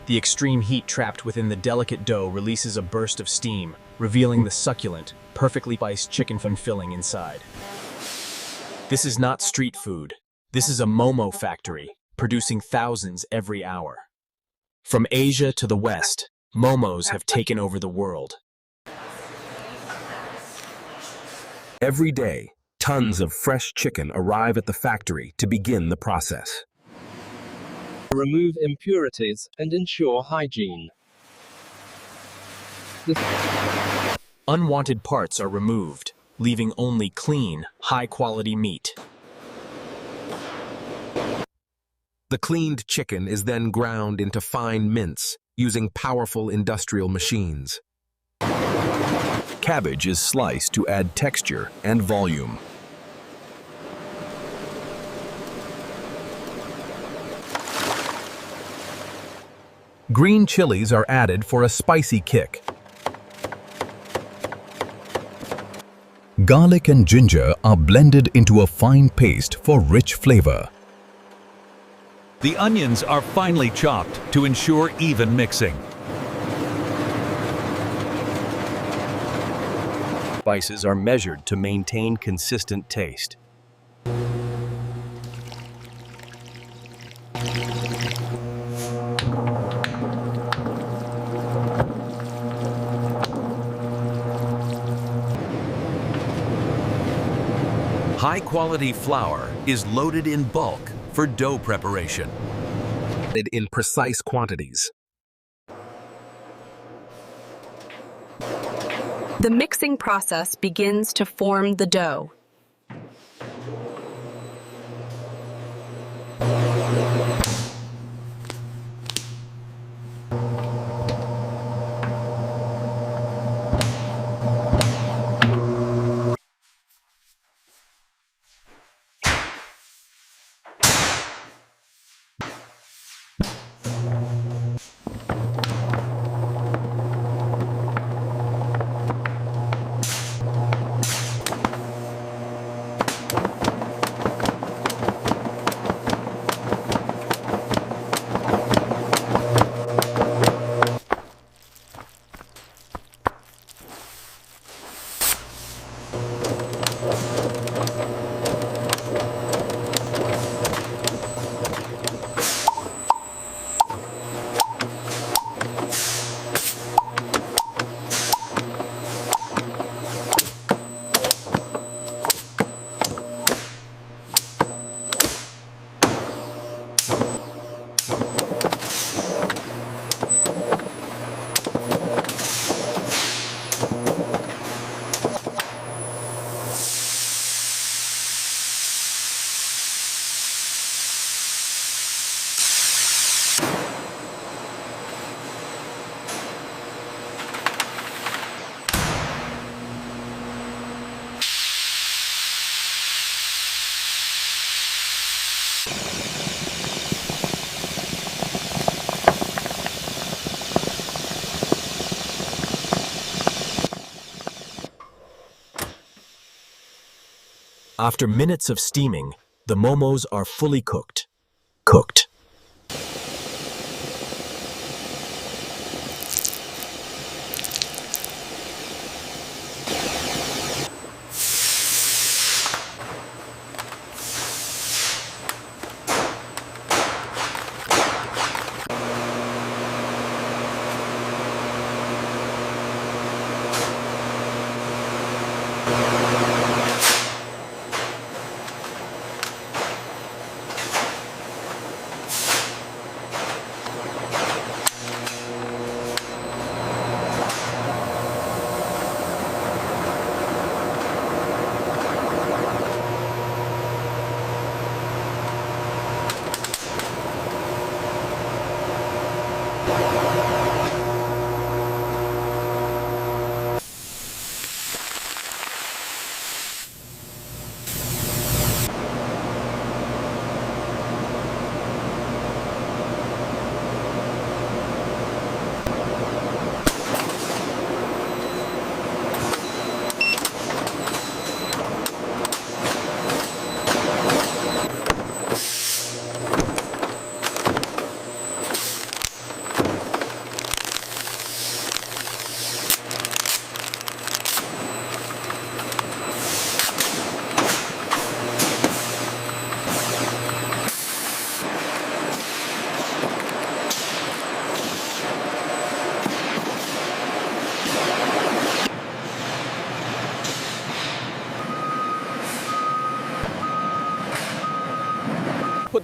The extreme heat trapped within the delicate dough releases a burst of steam, revealing the succulent, perfectly spiced chicken filling inside. This is not street food. This is a Momo factory, producing thousands every hour. From Asia to the West, Momos have taken over the world. Every day, tons of fresh chicken arrive at the factory to begin the process. Remove impurities and ensure hygiene. Unwanted parts are removed, leaving only clean, high-quality meat. The cleaned chicken is then ground into fine mince using powerful industrial machines. Cabbage is sliced to add texture and volume. Green chilies are added for a spicy kick. Garlic and ginger are blended into a fine paste for rich flavor. The onions are finely chopped to ensure even mixing. Spices are measured to maintain consistent taste. High-quality flour is loaded in bulk for dough preparation. In precise quantities. The mixing process begins to form the dough. After minutes of steaming, the momos are fully cooked. Cooked.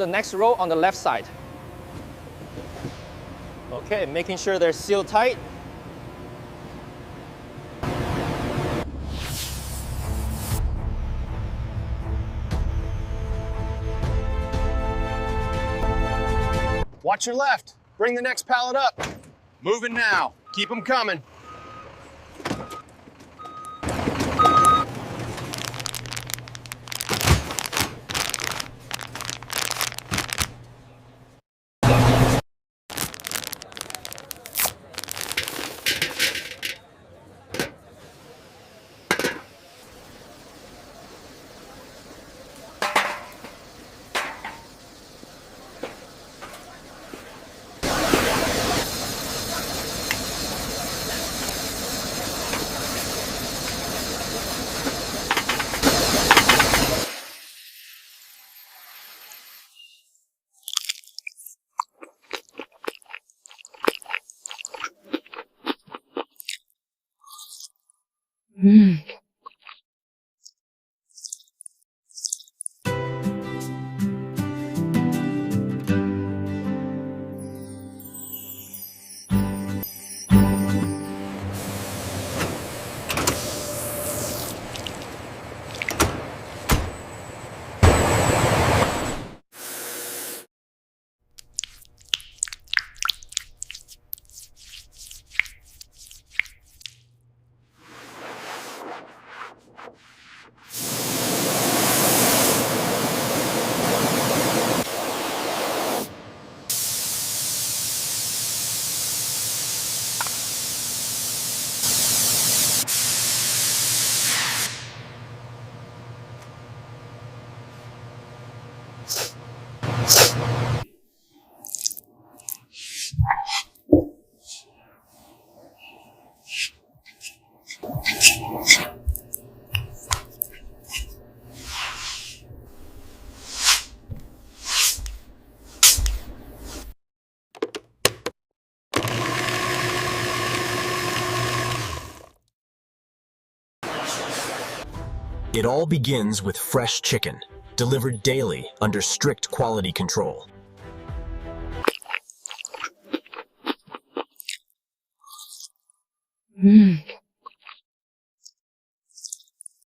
the next row on the left side. Okay, making sure they're sealed tight. Watch your left. Bring the next pallet up. Moving now. Keep them coming. It all begins with fresh chicken, delivered daily under strict quality control. Mmm.